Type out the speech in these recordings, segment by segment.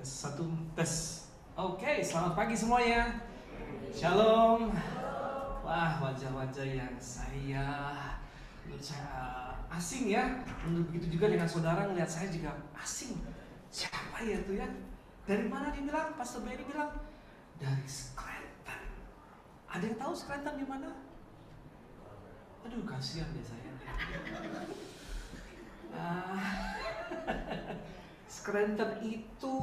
Satu tes. Oke, selamat pagi semuanya. Shalom. Wah, wajah-wajah yang menurut saya asing ya. Begitu juga dengan saudara ngeliat saya juga asing. Siapa ya itu ya? Dari mana dia bilang? Pastor Benny bilang dari Scranton. Ada yang tahu Scranton di mana? Aduh, kasihan deh saya. Scranton itu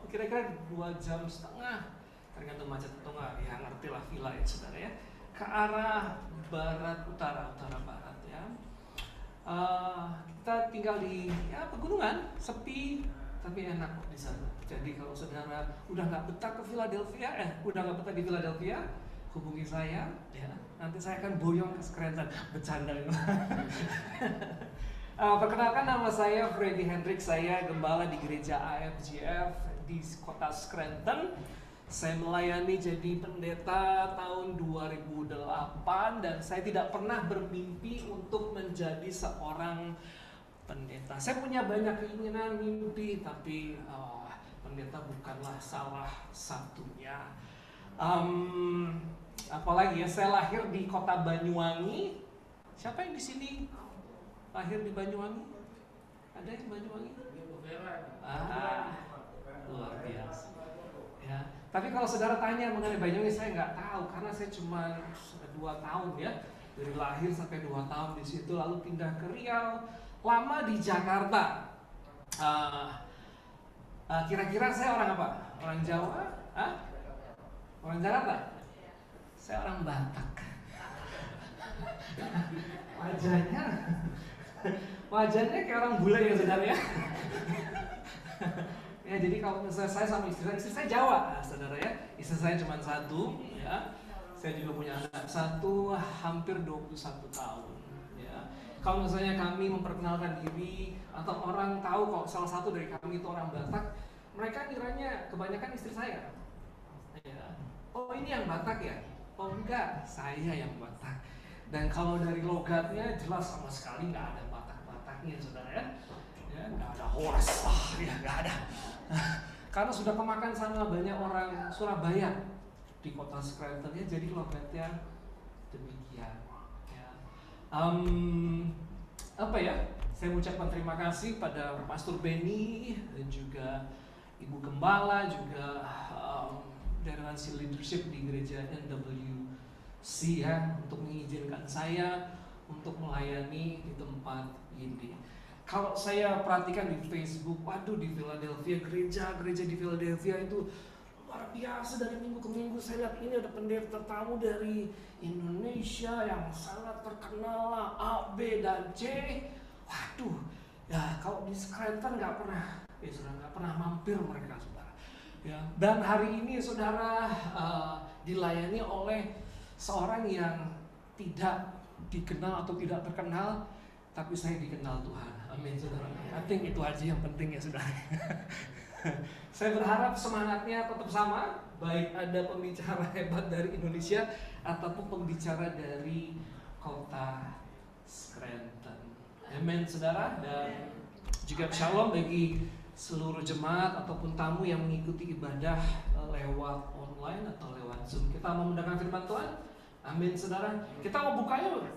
kira-kira 2,5 jam, tergantung macet atau enggak, ya ngerti lah villa ya saudara ya, ke arah utara barat ya. Kita tinggal di pegunungan, sepi tapi enak di sana. Jadi kalau saudara udah nggak betah ke Philadelphia, udah nggak betah di Philadelphia, hubungi saya ya. Nanti saya akan boyong ke Scranton, bercanda. Perkenalkan, nama saya Freddy Hendrik, saya gembala di gereja AFGF di kota Scranton. Saya melayani jadi pendeta tahun 2008 dan saya tidak pernah bermimpi untuk menjadi seorang pendeta. Saya punya banyak keinginan, mimpi, tapi pendeta bukanlah salah satunya. Apalagi ya, saya lahir di kota Banyuwangi. Siapa yang di sini lahir di Banyuwangi? Ada yang Banyuwangi? Luar biasa. Ya. Tapi kalau saudara tanya mengenai Banyuwangi, saya nggak tahu karena saya cuma 2 tahun ya, dari lahir sampai 2 tahun di situ, lalu pindah ke Riau, lama di Jakarta. Kira-kira saya orang apa? Orang Jawa? Orang Jakarta? Saya orang Batak. Wajahnya kayak orang bule ya saudara ya. Ya, jadi kalau misalnya saya sama istri saya Jawa, saudara ya. Istri saya cuma 1 ya. Saya juga punya anak 1, hampir 21 tahun ya. Kalau misalnya kami memperkenalkan diri atau orang tahu kalau salah satu dari kami itu orang Batak, mereka kiranya kebanyakan istri saya ya. Oh, ini yang Batak ya? Oh enggak, saya yang Batak. Dan kalau dari logatnya jelas sama sekali nggak ada Batak-Bataknya saudara ya. Ya, nggak ada horas lah, ya nggak ada. Karena sudah kemakan sama banyak orang Surabaya di kota Scranton ya, jadi logatnya demikian. Ya. Saya mengucapkan terima kasih pada Pastor Benny dan juga Ibu Gembala, juga dari Nancy Leadership di gereja NWC ya, untuk mengizinkan saya untuk melayani di tempat ini. Kalau saya perhatikan di Facebook, waduh, di Philadelphia, gereja di Philadelphia itu luar biasa. Dari minggu ke minggu saya lihat ini ada pendeta tamu dari Indonesia yang sangat terkenal lah, A, B, dan C. Waduh, ya kalau di Scranton nggak pernah mampir mereka saudara. Ya, dan hari ini saudara dilayani oleh seorang yang tidak dikenal atau tidak terkenal, tapi saya dikenal Tuhan. Amin saudara. I think itu aja yang penting ya saudara. Saya berharap semangatnya tetap sama, baik ada pembicara hebat dari Indonesia ataupun pembicara dari kota Scranton. Amin saudara. Dan juga shalom bagi seluruh jemaat ataupun tamu yang mengikuti ibadah lewat online atau lewat Zoom. Kita mau mendengar firman Tuhan. Amin saudara. Kita mau buka yuk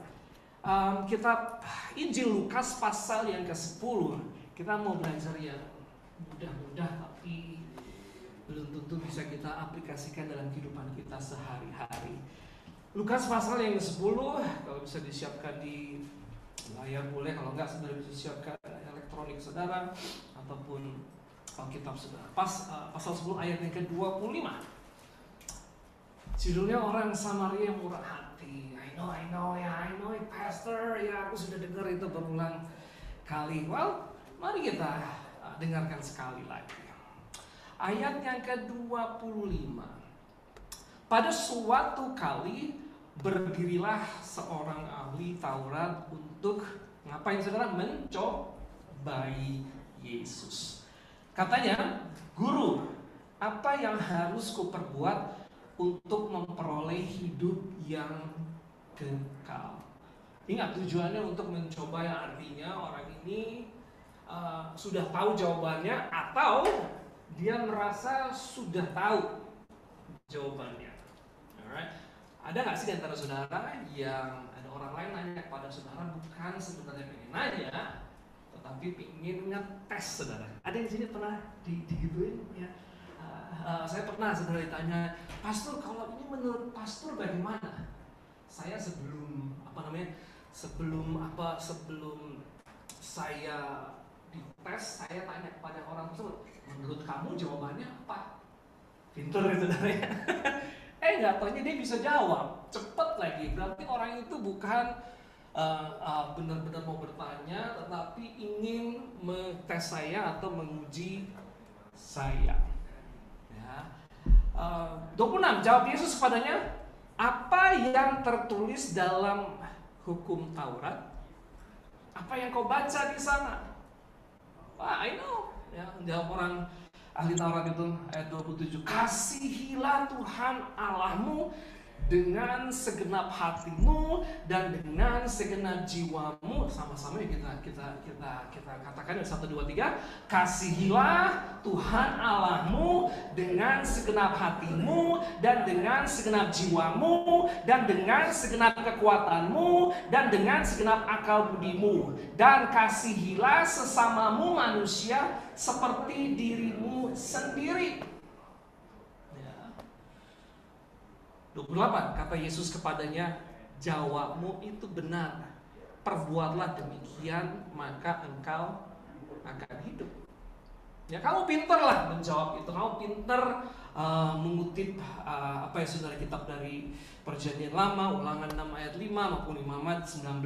kitab Injil Lukas pasal yang ke-10. Kita mau belajar yang mudah-mudah tapi belum tentu bisa kita aplikasikan dalam kehidupan kita sehari-hari. Lukas pasal yang ke-10, kalau bisa disiapkan di layar boleh, kalau enggak saudara bisa siapkan elektronik saudara ataupun Alkitab saudara. Pasal 10 ayat yang ke-25. Judulnya Orang Samaria yang Murah Hati. I know it, Pastor. Ya, aku sudah dengar itu berulang kali. Well, mari kita dengarkan sekali lagi. Ayat yang ke-25. Pada suatu kali berdirilah seorang ahli Taurat untuk ngapain saudara? Mencobai Yesus. Katanya, Guru, apa yang harus kuperbuat untuk memperoleh hidup yang kekal? Ingat, tujuannya untuk mencoba, yang artinya orang ini sudah tahu jawabannya, atau dia merasa sudah tahu jawabannya. Alright. Ada nggak sih di antara saudara yang ada orang lain nanya kepada saudara, bukan sebenarnya pengen nanya, tetapi ingin ngetes saudara? Ada yang di sini pernah digituin ya? Saya pernah saudara ditanya, pastor kalau ini menurut pastor bagaimana? Saya sebelum saya dites, saya tanya kepada orang tersebut, menurut kamu jawabannya apa? Pinter ya saudara ya. Nggak taunya dia bisa jawab cepet lagi. Berarti orang itu bukan benar-benar mau bertanya, tetapi ingin mengetes saya atau menguji saya. Ya. 26, jawab Yesus kepadanya, apa yang tertulis dalam hukum Taurat? Apa yang kau baca di sana? Wah, I know. Ya, jawab orang ahli Taurat itu ayat 27, kasihilah Tuhan Allahmu dengan segenap hatimu dan dengan segenap jiwamu. Sama-sama ya kita katakan 1, 2, 3. Kasihilah Tuhan Allahmu dengan segenap hatimu dan dengan segenap jiwamu dan dengan segenap kekuatanmu dan dengan segenap akal budimu, dan kasihilah sesamamu manusia seperti dirimu sendiri. 28, kata Yesus kepadanya, jawabmu itu benar, perbuatlah demikian maka engkau akan hidup. Ya, kamu pinter lah menjawab itu, kamu pinter mengutip apa ya saudara, kitab dari Perjanjian Lama, Ulangan 6 ayat 5 maupun Imamat 19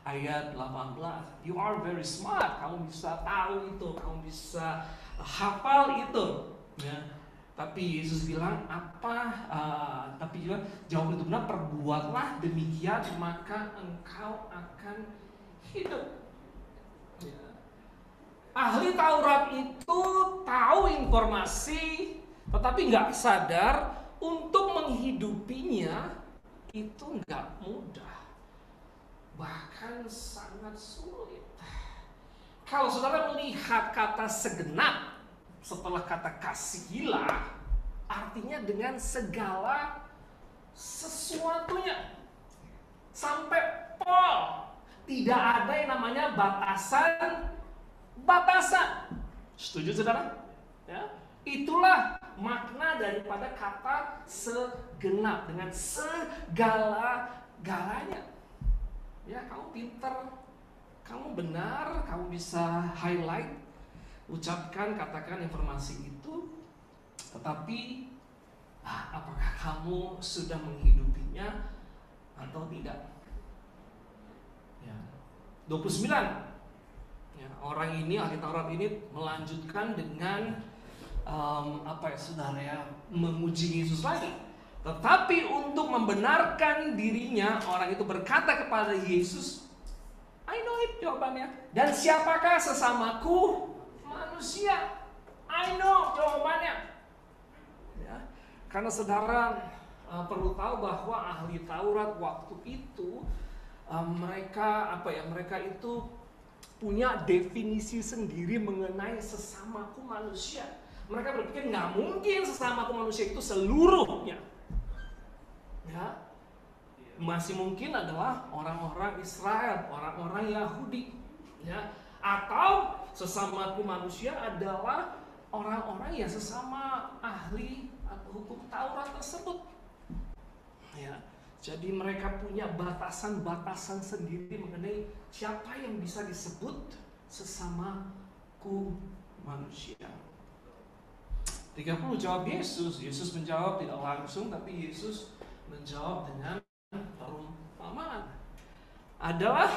ayat 18. You are very smart, kamu bisa tahu itu, kamu bisa hafal itu. Ya. Tapi Yesus bilang tapi juga jawab itu benar, perbuatlah demikian maka engkau akan hidup. Ya. Ahli Taurat itu tahu informasi, tetapi nggak sadar untuk menghidupinya itu nggak mudah, bahkan sangat sulit. Kalau saudara melihat kata segenap setelah kata kasihilah, artinya dengan segala sesuatunya. Sampai pol, tidak ada yang namanya batasan. Setuju saudara? Ya. Itulah makna daripada kata segenap, dengan segala-galanya. Ya, kamu pinter, kamu benar, kamu bisa highlight, ucapkan, katakan informasi itu, tetapi apakah kamu sudah menghidupinya atau tidak? Ya. 29, ya, orang ini, ahli Taurat ini melanjutkan dengan saudara ya, memuji Yesus lagi. Tetapi untuk membenarkan dirinya, orang itu berkata kepada Yesus, I know it, jawabannya. Dan siapakah sesamaku? Manusia. I know jawabannya. Ya, karena saudara perlu tahu bahwa ahli Taurat waktu itu mereka itu punya definisi sendiri mengenai sesamaku manusia. Mereka berpikir nggak mungkin sesamaku manusia itu seluruhnya. Ya, masih mungkin adalah orang-orang Israel, orang-orang Yahudi. Ya, atau sesamaku manusia adalah orang-orang yang sesama ahli atau hukum Taurat tersebut. Ya, jadi mereka punya batasan-batasan sendiri mengenai siapa yang bisa disebut sesamaku manusia. 30, jawab Yesus. Yesus menjawab tidak langsung, tapi Yesus menjawab dengan perumpamaan. Adalah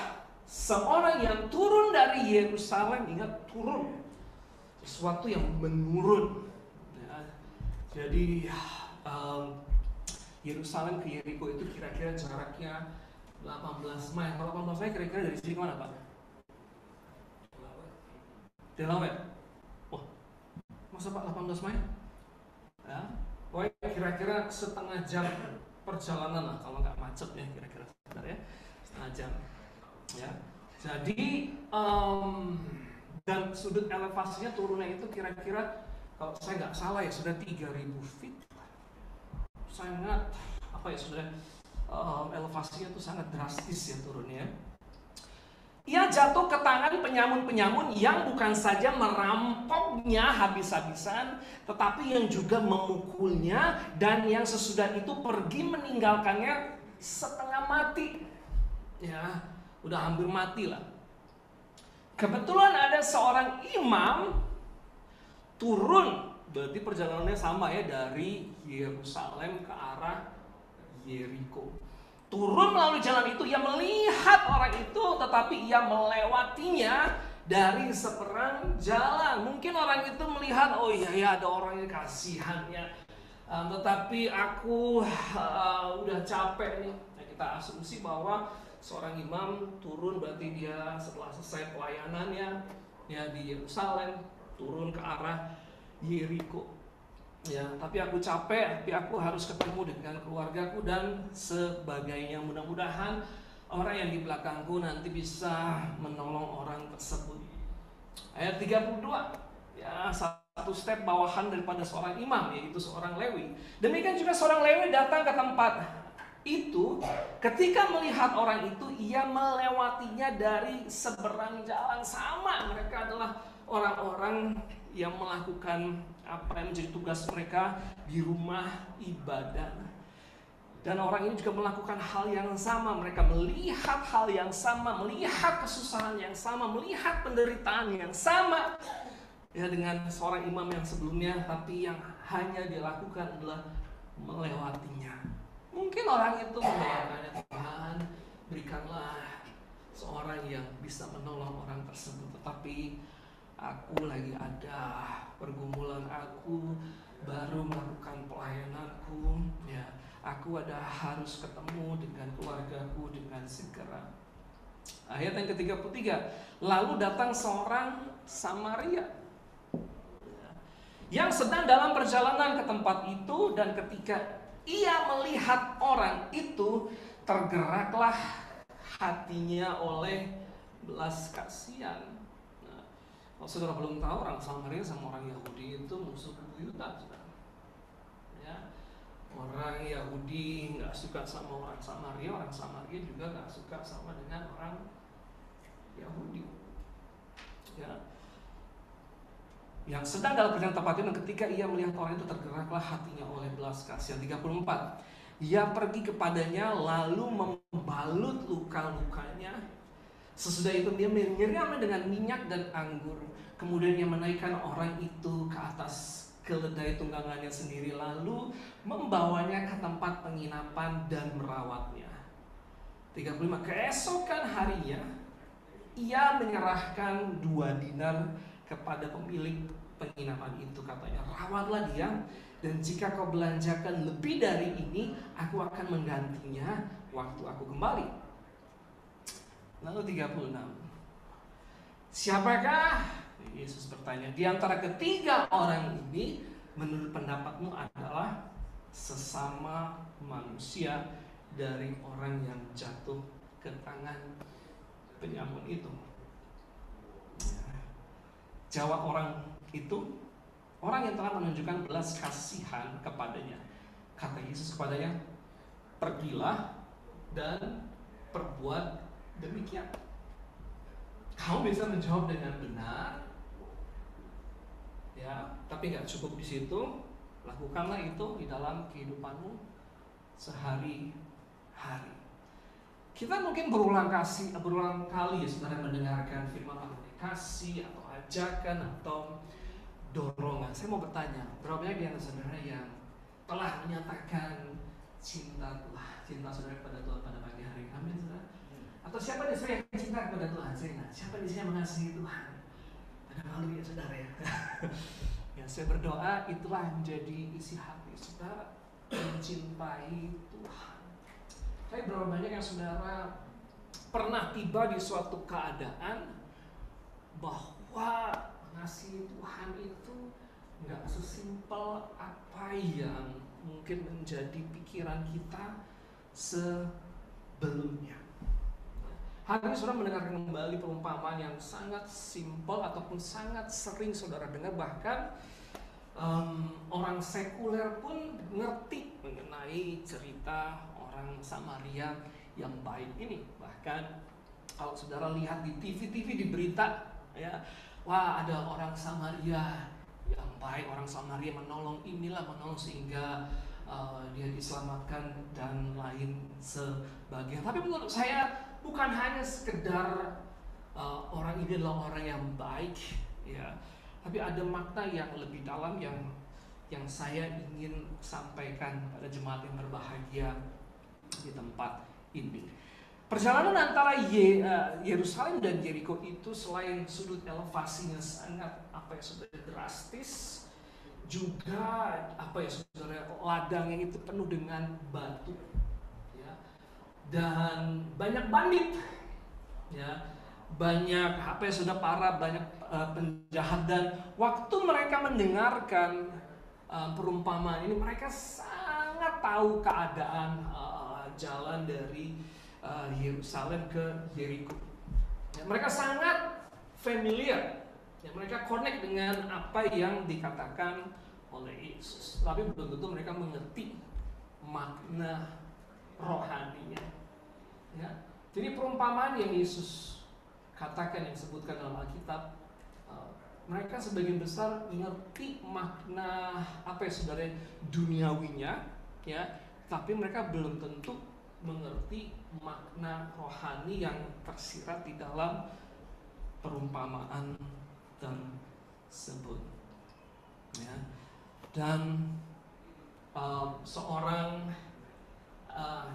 seorang yang turun dari Yerusalem, ingat turun, sesuatu yang menurun. Ya, jadi Yerusalem ke Yeriko itu kira-kira jaraknya 18 mil. Kalau 18 mil kira-kira dari sini kemana Pak? Delaware. Wah, masa Pak 18 mil? Ya, kira-kira setengah jam perjalanan lah kalau nggak macet ya, kira-kira sebentar ya, setengah jam. Ya, jadi Dan sudut elevasinya turunnya itu kira-kira kalau saya nggak salah ya sudah 3.000 feet. Sangat apa ya sudah elevasinya itu sangat drastis ya turunnya. Ia jatuh ke tangan penyamun-penyamun yang bukan saja merampoknya habis-habisan, tetapi yang juga memukulnya, dan yang sesudah itu pergi meninggalkannya setengah mati. Ya, udah hampir mati lah. Kebetulan ada seorang imam turun, berarti perjalanannya sama ya, dari Yerusalem ke arah Yeriko. Turun melalui jalan itu, ia melihat orang itu, tetapi ia melewatinya dari seberang jalan. Mungkin orang itu melihat, oh iya ya ada orang yang kasihan ya, tetapi aku udah capek nih. Nah, kita asumsi bahwa seorang imam turun berarti dia setelah selesai pelayanannya ya di Yerusalem, turun ke arah Yeriko. Ya, tapi aku capek, tapi aku harus ketemu dengan keluargaku dan sebagainya. Mudah-mudahan orang yang di belakangku nanti bisa menolong orang tersebut. Ayat 32, ya satu step bawahan daripada seorang imam, yaitu seorang Lewi. Demikian juga seorang Lewi datang ke tempat itu. Ketika melihat orang itu, ia melewatinya dari seberang jalan. Sama, mereka adalah orang-orang yang melakukan apa yang menjadi tugas mereka di rumah ibadah. Dan orang ini juga melakukan hal yang sama. Mereka melihat hal yang sama, melihat kesusahan yang sama, melihat penderitaan yang sama ya dengan seorang imam yang sebelumnya, tapi yang hanya dilakukan adalah melewatinya. Mungkin orang itu mendoakannya, Tuhan berikanlah seorang yang bisa menolong orang tersebut, tetapi aku lagi ada pergumulan, aku baru melakukan pelayananku ya, aku ada harus ketemu dengan keluargaku dengan segera. Ayat yang ke-33, lalu datang seorang Samaria yang sedang dalam perjalanan ke tempat itu, dan ketika ia melihat orang itu, tergeraklah hatinya oleh belas kasihan. Kalau saudara belum tahu, orang Samaria sama orang Yahudi itu musuh bebuyutan, saudara. Ya, orang Yahudi nggak suka sama orang Samaria juga nggak suka sama dengan orang Yahudi. Ya, yang sedang dalam perjalanan tempat itu, ketika ia melihat orang itu, tergeraklah hatinya oleh belas kasihan. 34, ia pergi kepadanya lalu membalut luka-lukanya. Sesudah itu dia menyiramnya dengan minyak dan anggur. Kemudian ia menaikkan orang itu ke atas keledai tunggangannya sendiri, lalu membawanya ke tempat penginapan dan merawatnya. 35, keesokan harinya ia menyerahkan 2 dinar kepada pemilik penginapan itu. Katanya, rawatlah dia, dan jika kau belanjakan lebih dari ini, aku akan menggantinya waktu aku kembali. Lalu 36, siapakah, Yesus bertanya, di antara ketiga orang ini menurut pendapatmu adalah sesama manusia dari orang yang jatuh ke tangan penyamun itu? Jawab orang itu, orang yang telah menunjukkan belas kasihan kepadanya. Kata Yesus kepadanya, pergilah dan perbuat demikian. Kamu bisa menjawab dengan benar, ya, tapi nggak cukup di situ. Lakukanlah itu di dalam kehidupanmu sehari-hari. Kita mungkin berulang kali ya, saudara, mendengarkan firman mengenai kasih atau ajakan atau dorongan. Saya mau bertanya, berapa banyak yang saudara yang telah menyatakan cinta saudara kepada Tuhan pada pagi hari? Amin, saudara. Atau siapa di sini yang cinta kepada Tuhan? Siapa di sini yang mengasihi Tuhan? Pada malu ya, saudara ya. Ya, saya berdoa itulah menjadi isi hati saudara, mencintai Tuhan. Tapi berapa banyak yang saudara pernah tiba di suatu keadaan bahwa mengasihi Tuhan itu nggak sesimpel apa yang mungkin menjadi pikiran kita sebelumnya. Hari ini saudara mendengarkan kembali perumpamaan yang sangat simpel ataupun sangat sering saudara dengar, bahkan orang sekuler pun ngerti mengenai cerita orang Samaria yang baik ini. Bahkan kalau saudara lihat di TV di berita, ya, wah ada orang Samaria yang baik, orang Samaria menolong inilah, menolong sehingga dia diselamatkan dan lain sebagainya. Tapi menurut saya bukan hanya sekedar orang ini adalah orang yang baik, ya, tapi ada makna yang lebih dalam yang saya ingin sampaikan pada jemaat yang berbahagia di tempat ini. Perjalanan antara Yerusalem dan Jericho itu selain sudut elevasinya sangat sudah drastis, juga saudara, ladangnya itu penuh dengan batu, ya, dan banyak bandit, ya, banyak sudah para banyak penjahat. Dan waktu mereka mendengarkan perumpamaan ini, mereka sangat tahu keadaan jalan dari Yerusalem ke Jericho. Ya, mereka sangat familiar. Ya, mereka connect dengan apa yang dikatakan oleh Yesus. Tapi belum tentu mereka mengerti makna rohaninya. Ya. Jadi perumpamaan yang Yesus katakan, yang disebutkan dalam Alkitab, mereka sebagian besar mengerti makna saudara, duniawinya, ya, tapi mereka belum tentu mengerti makna rohani yang tersirat di dalam perumpamaan tersebut, ya. Dan seorang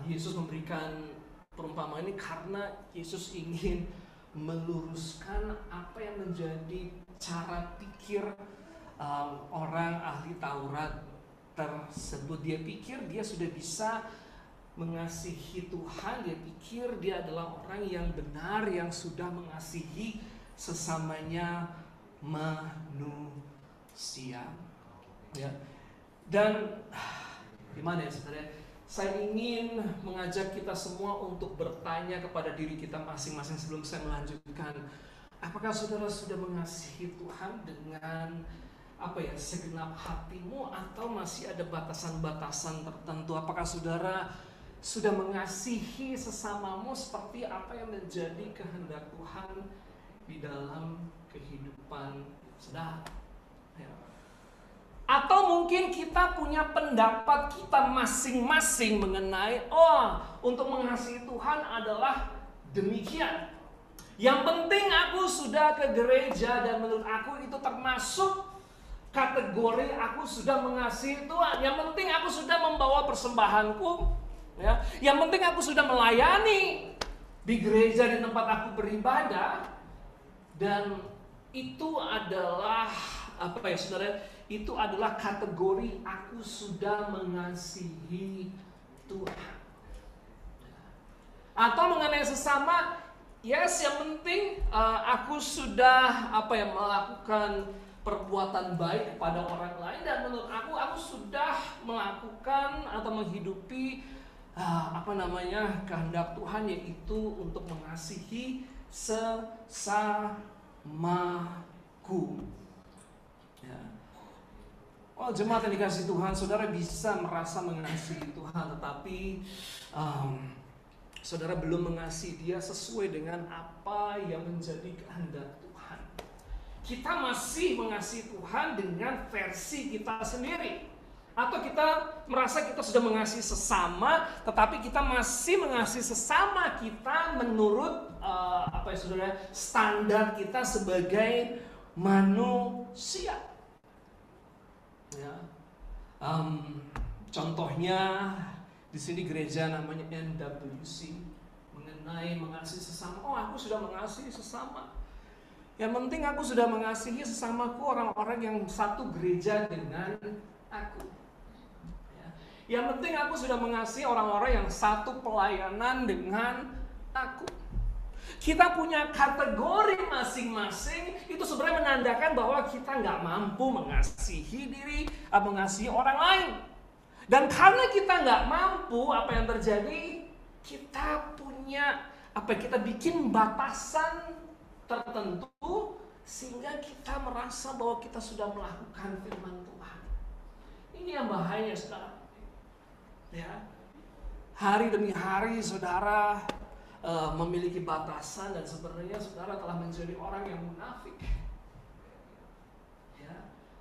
Yesus memberikan perumpamaan ini karena Yesus ingin meluruskan apa yang menjadi cara pikir orang ahli Taurat tersebut. Dia pikir dia sudah bisa mengasihi Tuhan, dia pikir dia adalah orang yang benar, yang sudah mengasihi sesamanya manusia, ya. Dan gimana ya saudara, saya ingin mengajak kita semua untuk bertanya kepada diri kita masing-masing sebelum saya melanjutkan. Apakah saudara sudah mengasihi Tuhan dengan segenap hatimu, atau masih ada batasan-batasan tertentu? Apakah saudara sudah mengasihi sesamamu seperti apa yang menjadi kehendak Tuhan di dalam kehidupan saudara, ya. Atau mungkin kita punya pendapat kita masing-masing mengenai untuk mengasihi Tuhan adalah demikian. Yang penting aku sudah ke gereja dan menurut aku itu termasuk kategori aku sudah mengasihi Tuhan. Yang penting aku sudah membawa persembahanku, ya. Yang penting aku sudah melayani di gereja, di tempat aku beribadah. Dan itu adalah saudara, itu adalah kategori aku sudah mengasihi Tuhan. Atau mengenai sesama, yes, yang penting aku sudah melakukan perbuatan baik kepada orang lain, dan menurut aku sudah melakukan atau menghidupi kehendak Tuhan, yaitu untuk mengasihi sesamaku, ya. Jemaat yang dikasihi Tuhan, saudara bisa merasa mengasihi Tuhan, tetapi saudara belum mengasihi Dia sesuai dengan apa yang menjadi kehendak Tuhan. Kita masih mengasihi Tuhan dengan versi kita sendiri, atau kita merasa kita sudah mengasihi sesama, tetapi kita masih mengasihi sesama kita menurut saudara, standar kita sebagai manusia, ya. Contohnya di sini gereja namanya NWC, mengenai mengasihi sesama. Aku sudah mengasihi sesama. Yang penting aku sudah mengasihi sesamaku, orang-orang yang satu gereja dengan aku. Yang penting aku sudah mengasihi orang-orang yang satu pelayanan dengan aku. Kita punya kategori masing-masing. Itu sebenarnya menandakan bahwa kita nggak mampu mengasihi diri, mengasihi orang lain. Dan karena kita nggak mampu, apa yang terjadi? Kita punya kita bikin batasan tertentu sehingga kita merasa bahwa kita sudah melakukan firman Tuhan. Ini yang bahaya, saudara. Ya, hari demi hari saudara memiliki batasan dan sebenarnya saudara telah menjadi orang yang munafik. Ya,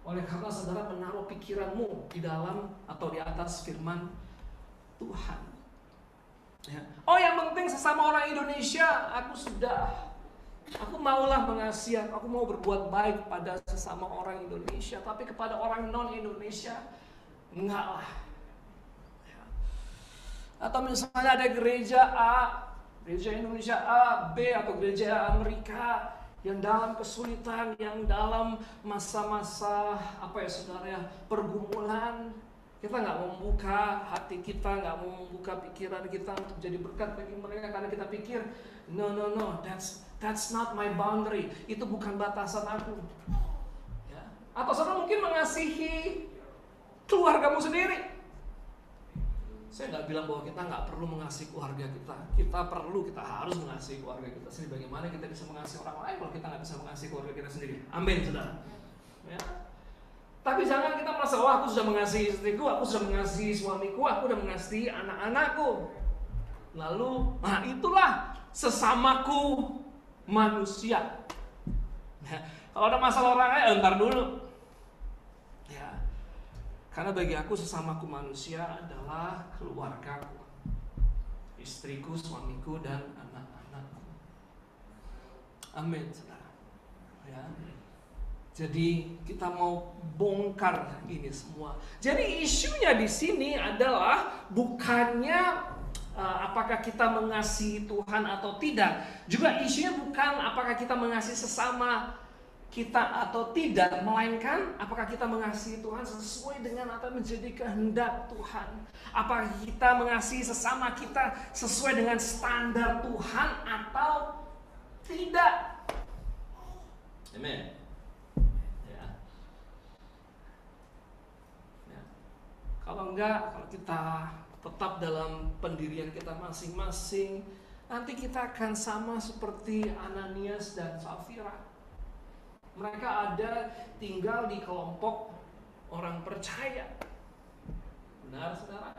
oleh karena saudara menaruh pikiranmu di dalam atau di atas firman Tuhan. Ya. Oh, yang penting sesama orang Indonesia, aku maulah mengasihi, aku mau berbuat baik pada sesama orang Indonesia, tapi kepada orang non Indonesia enggak lah. Ya. Atau misalnya ada gereja A, gereja Indonesia A, B, atau gereja Amerika yang dalam kesulitan, yang dalam masa-masa saudara ya, pergumulan. Kita nggak mau membuka hati kita, nggak mau membuka pikiran kita untuk jadi berkat bagi mereka karena kita pikir, no, that's not my boundary. Itu bukan batasan aku. Ya. Atau saudara mungkin mengasihi keluargamu sendiri. Saya nggak bilang bahwa kita nggak perlu mengasihi keluarga kita. Kita harus mengasihi keluarga kita sendiri. Bagaimana kita bisa mengasihi orang lain kalau kita nggak bisa mengasihi keluarga kita sendiri? Amin, saudara. Ya. Tapi jangan kita merasa, aku sudah mengasihi istriku, aku sudah mengasihi suamiku, aku sudah mengasihi anak-anakku. Lalu, itulah sesamaku manusia. Nah, kalau ada masalah orang lain, entar dulu. Ya, karena bagi aku sesamaku manusia adalah keluargaku, istriku, suamiku, dan anak-anakku. Amin, saudara. Ya. Jadi kita mau bongkar ini semua. Jadi isunya di sini adalah bukannya apakah kita mengasihi Tuhan atau tidak. Juga isunya bukan apakah kita mengasihi sesama kita atau tidak, melainkan apakah kita mengasihi Tuhan sesuai dengan apa yang menjadi kehendak Tuhan. Apakah kita mengasihi sesama kita sesuai dengan standar Tuhan atau tidak. Amen. Kalau enggak, kalau kita tetap dalam pendirian kita masing-masing, nanti kita akan sama seperti Ananias dan Safira. Mereka ada tinggal di kelompok orang percaya. Benar, saudara?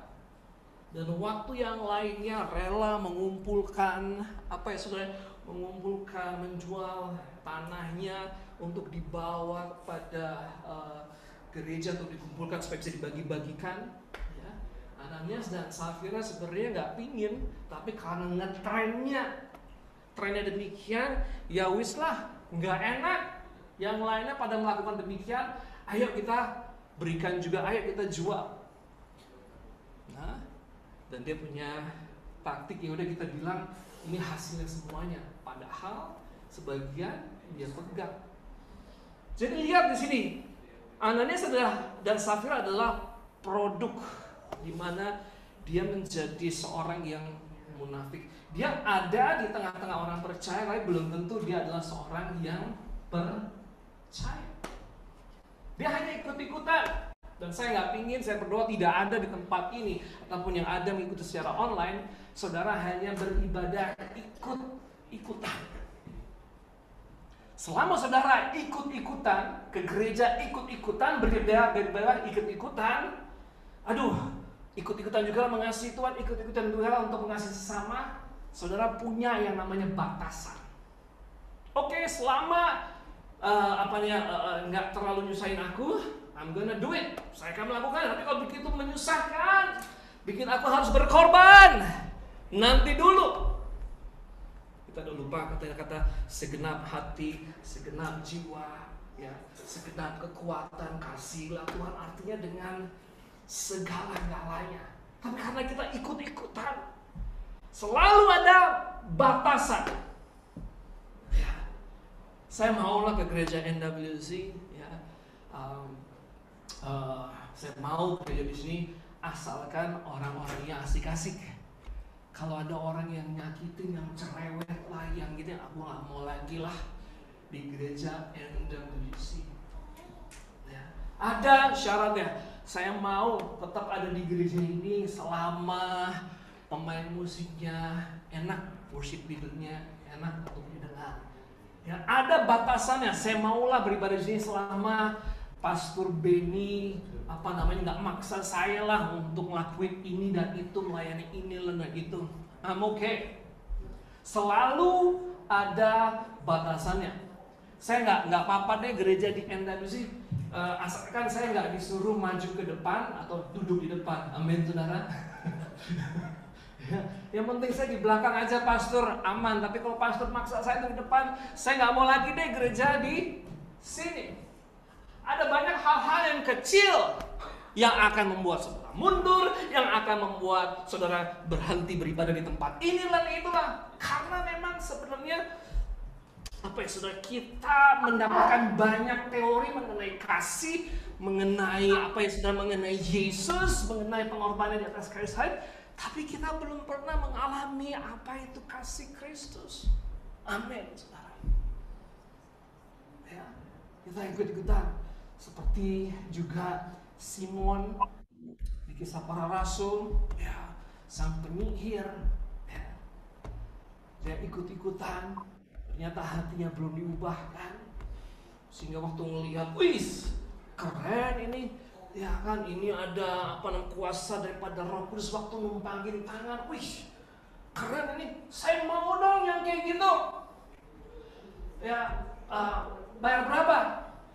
Dan waktu yang lainnya rela mengumpulkan, saudara? Mengumpulkan, menjual tanahnya untuk dibawa pada gereja untuk dikumpulkan supaya bisa dibagi-bagikan. Ya. Ananias dan Safira sebenarnya nggak pingin, tapi karena trennya demikian, ya wis lah, nggak enak. Yang lainnya pada melakukan demikian, ayo kita berikan juga, ayo kita jual. Nah, dan dia punya taktik, ya udah kita bilang ini hasilnya semuanya. Padahal sebagian dia pegang. Jadi lihat di sini. Ananias dan Safira adalah produk di mana dia menjadi seorang yang munafik. Dia ada di tengah-tengah orang percaya, tapi belum tentu dia adalah seorang yang percaya. Dia hanya ikut-ikutan. Dan saya nggak pingin, saya berdoa tidak ada di tempat ini ataupun yang ada mengikuti secara online, saudara hanya beribadah ikut-ikutan. Selama saudara ikut-ikutan ke gereja, ikut-ikutan beribadah ikut-ikutan, ikut-ikutan juga mengasihi Tuhan, ikut-ikutan juga untuk mengasihi sesama, saudara punya yang namanya batasan. Oke, selama nggak terlalu nyusahin aku, I'm gonna do it. Saya akan melakukan. Tapi kalau begitu menyusahkan, bikin aku harus berkorban, nanti dulu. Kita udah lupa kata-kata segenap hati, segenap jiwa, ya, segenap kekuatan, kasihlah Tuhan, artinya dengan segala-galanya. Tapi karena kita ikut-ikutan, selalu ada batasan. Ya, saya maulah ke gereja NWC, ya, saya mau gereja di sini asalkan orang-orangnya asik-asik. Kalau ada orang yang nyakitin, yang cerewet lah, yang gitu, aku gak mau lagi lah di gereja NWC. Ya. Ada syaratnya. Saya mau tetap ada di gereja ini selama pemain musiknya enak, worship leadernya enak untuk didengar. Ya, ada batasannya. Saya maulah beribadah di sini selama Pastor Benny nggak maksa saya lah untuk ngelakuin ini dan itu, melayani ini dan itu. I'm okay. Selalu ada batasannya. Saya nggak apa-apa deh gereja di NWC, asalkan saya nggak disuruh maju ke depan atau duduk di depan. Amin, saudara. Yang penting saya di belakang aja, pastor, aman. Tapi kalau pastor maksa saya di depan, saya nggak mau lagi deh gereja di sini. Ada banyak hal-hal yang kecil yang akan membuat saudara mundur, yang akan membuat saudara berhenti beribadah di tempat inilah itulah. Karena memang sebenarnya saudara, kita mendapatkan banyak teori mengenai kasih, mengenai saudara, mengenai Yesus, mengenai pengorbanan di atas kayu salib, tapi kita belum pernah mengalami apa itu kasih Kristus. Amin, saudara. Ya, kita ikut-ikutan. Seperti juga Simon di Kisah Para Rasul, ya, sang penyihir, ya, dia ikut-ikutan, ternyata hatinya belum diubahkan, sehingga waktu ngelihat, wis, keren ini, ya kan, ini ada kuasa daripada Roh Kudus waktu numpangin tangan, wis, keren ini, saya mau dong yang kayak gitu, ya, bayar berapa,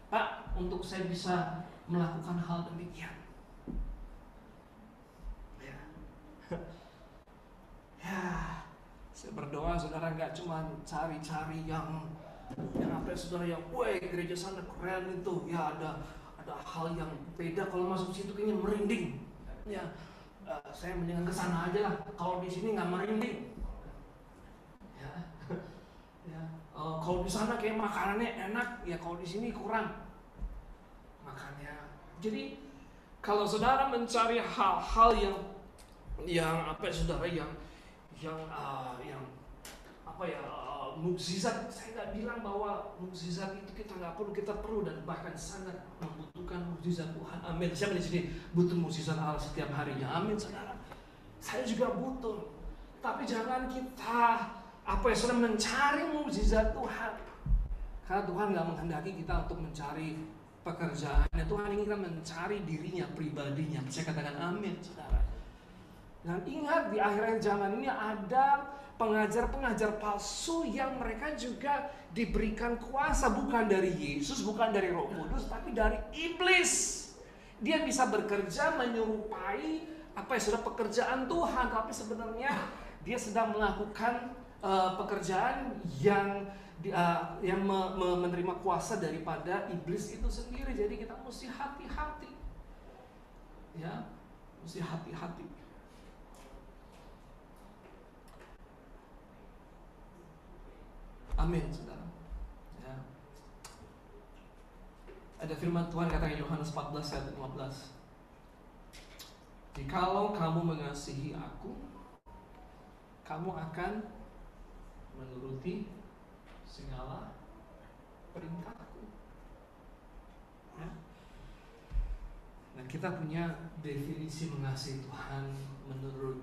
Pak? Untuk saya bisa melakukan hal demikian. Ya, saya berdoa saudara nggak cuma cari-cari yang saudara yang, wah gereja sana keren itu, ya ada hal yang beda, kalau masuk situ kayaknya merinding. Ya, saya mendingan ke sana aja lah. Kalau di sini nggak merinding. Ya, ya. Kalau di sana kayak makanannya enak, ya kalau di sini kurang. Makanya, jadi kalau saudara mencari hal-hal yang saudara, yang mukjizat, saya nggak bilang bahwa mukjizat itu kita nggak perlu, kita perlu dan bahkan sangat membutuhkan mukjizat Tuhan. Amin. Siapa di sini butuh mukjizat Allah setiap harinya? Amin, saudara. Saya juga butuh. Tapi jangan kita saudara, mencari mukjizat Tuhan. Karena Tuhan nggak menghendaki kita untuk mencari pekerjaannya. Tuhan ingin kita mencari dirinya, pribadinya. Saya katakan amin, saudara. Dan ingat, di akhir zaman ini ada pengajar-pengajar palsu yang mereka juga diberikan kuasa, bukan dari Yesus, bukan dari Roh Kudus, tapi dari iblis. Dia bisa bekerja menyerupai saudara, pekerjaan Tuhan, tapi sebenarnya dia sedang melakukan pekerjaan yang menerima kuasa daripada iblis itu sendiri. Jadi kita mesti hati-hati, ya, mesti hati-hati. Amin, saudara. Ya. Ada firman Tuhan kata Yohanes 14 ayat 15. Jikalau kamu mengasihi aku, kamu akan menuruti segala perintahku. Ya. Dan kita punya definisi mengasihi Tuhan menurut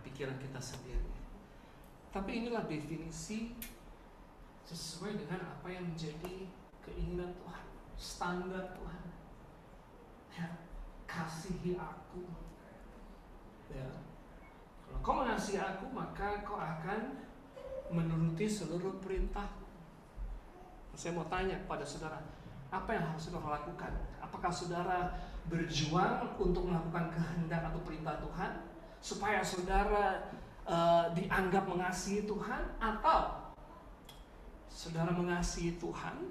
pikiran kita sendiri. Tapi inilah definisi sesuai dengan apa yang menjadi keinginan Tuhan, standar Tuhan. Ya, kasihi aku. Ya. Kalau kau mengasihi aku, maka kau akan menuruti seluruh perintah. Saya mau tanya kepada saudara, apa yang harus saudara lakukan? Apakah saudara berjuang untuk melakukan kehendak atau perintah Tuhan supaya saudara dianggap mengasihi Tuhan, atau saudara mengasihi Tuhan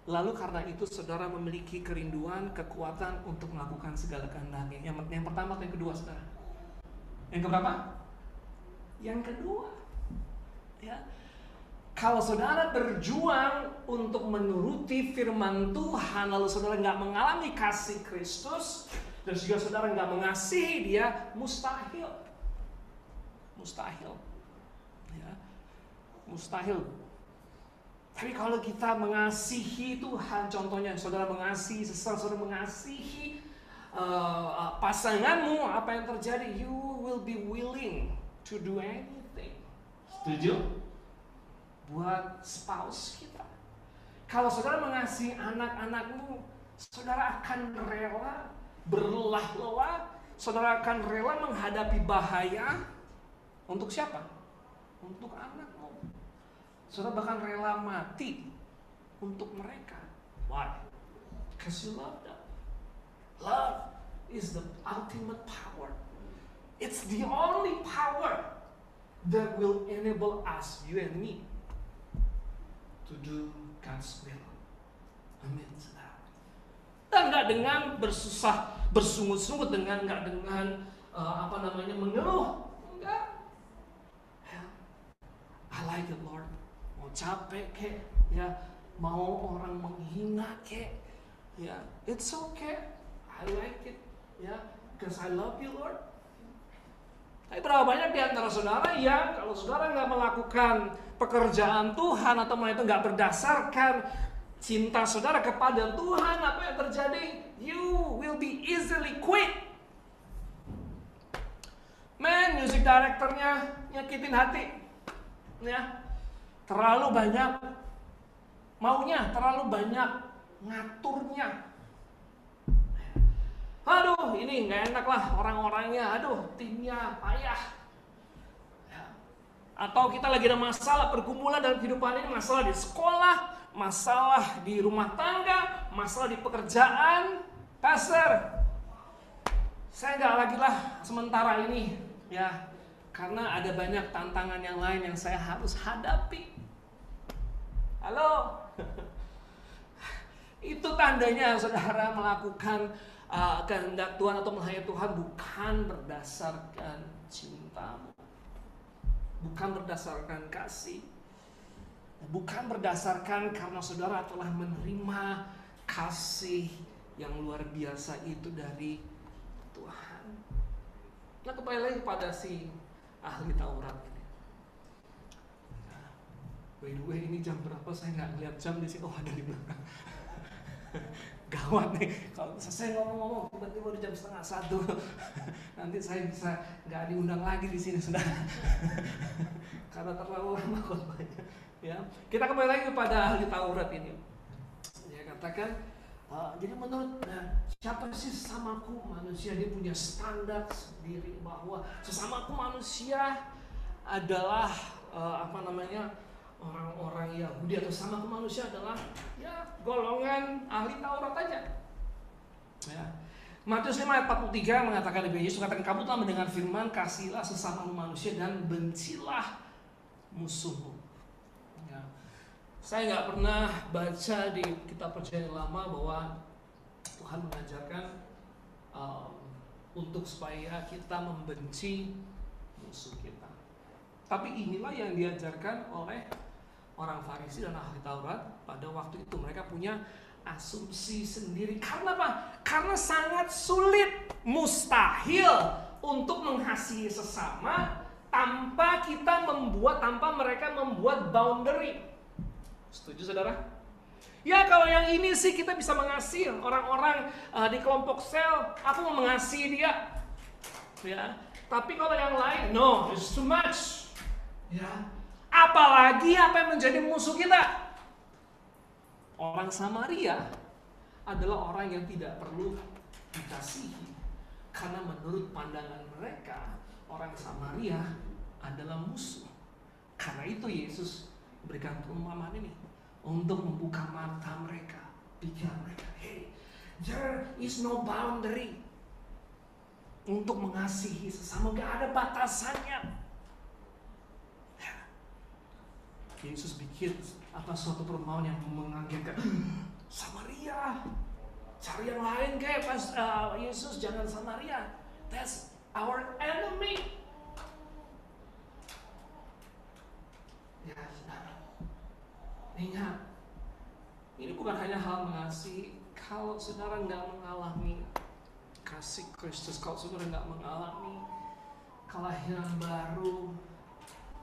lalu karena itu saudara memiliki kerinduan, kekuatan untuk melakukan segala kehendaknya? Yang pertama atau yang kedua, saudara? Yang keberapa? Yang kedua. Ya. Kalau saudara berjuang untuk menuruti firman Tuhan lalu saudara nggak mengalami kasih Kristus dan juga saudara nggak mengasihi Dia, mustahil. Ya, mustahil. Tapi kalau kita mengasihi Tuhan, contohnya saudara mengasihi sesama, saudara mengasihi pasanganmu, apa yang terjadi? You will be willing to do anything. Setuju? Buat spouse kita. Kalau saudara mengasihi anak-anakmu, saudara akan rela berlelah-lelah, saudara akan rela menghadapi bahaya. Untuk siapa? Untuk anakmu. Saudara bahkan rela mati untuk mereka. Why? Because you love them. Love is the ultimate power. It's the only power that will enable us, you and me, to do God's will. Amin. Dan nggak dengan bersungut-sungut, nggak dengan mengeluh. Enggak. I like it, Lord. Mau capek kek, ya, mau orang menghina kek, ya, it's okay. I like it, ya, because I love you, Lord. Tapi berapa banyak di antara saudara yang kalau saudara nggak melakukan pekerjaan Tuhan atau itu nggak berdasarkan cinta saudara kepada Tuhan, apa yang terjadi? You will be easily quit. Man, music directornya nyakitin hati, ya, terlalu banyak maunya, terlalu banyak ngaturnya. Aduh, ini nggak enak lah orang-orangnya, aduh, timnya payah. Ya. Atau kita lagi ada masalah pergumulan dalam kehidupan ini, masalah di sekolah, masalah di rumah tangga, masalah di pekerjaan. Pastor, saya nggak lagi lah sementara ini, ya, karena ada banyak tantangan yang lain yang saya harus hadapi. Halo, itu tandanya saudara melakukan kehendak Tuhan atau melayani Tuhan bukan berdasarkan cintamu, bukan berdasarkan kasih, bukan berdasarkan karena saudara telah menerima kasih yang luar biasa itu dari Tuhan. Nah, kembali lagi pada si ahli Taurat ini. By the way, ini jam berapa? Saya nggak ngeliat jam di sini. Oh, ada di belakang. Gawat nih, kalau saya ngomong-ngomong tiba-tiba udah jam 12:30. Nanti saya bisa nggak diundang lagi di sini, saudara. Karena terlalu lama khotbahnya. Ya, kita kembali lagi kepada ahli Taurat ini. Dia katakan, jadi menurut siapa sih sesamaku manusia? Dia punya standar sendiri bahwa sesamaku manusia adalah orang-orang Yahudi atau sama manusia adalah ya golongan ahli Taurat aja. Ya. Matius 5 ayat 43 mengatakan, Yesus mengatakan, kamu telah mendengar firman, kasihilah sesama manusia dan bencilah musuhmu. Ya. Saya nggak pernah baca di kitab perjanjian lama bahwa Tuhan mengajarkan untuk supaya kita membenci musuh kita. Tapi inilah yang diajarkan oleh orang Farisi dan ahli Taurat pada waktu itu. Mereka punya asumsi sendiri. Karena apa? Karena sangat sulit, mustahil untuk mengasihi sesama tanpa mereka membuat boundary. Setuju, saudara? Ya, kalau yang ini sih kita bisa mengasihi orang-orang di kelompok sel. Aku mau mengasihi dia. Ya. Tapi kalau yang lain, no, it's too much. Ya. Apalagi apa yang menjadi musuh kita? Orang Samaria adalah orang yang tidak perlu dikasihi. Karena menurut pandangan mereka, orang Samaria adalah musuh. Karena itu Yesus berikan perumpamaan ini untuk membuka mata mereka, pikiran mereka. Hey, there is no boundary untuk mengasihi sesama, gak ada batasannya. Yesus bikin suatu perumpamaan yang mengagetkan. Samaria, cari yang lain kayak pas Yesus, jangan Samaria. That's our enemy. Ya, saudara, ingat, ini bukan hanya hal mengasihi. Kalau saudara nggak mengalami kasih Kristus, kalau saudara nggak mengalami kelahiran baru,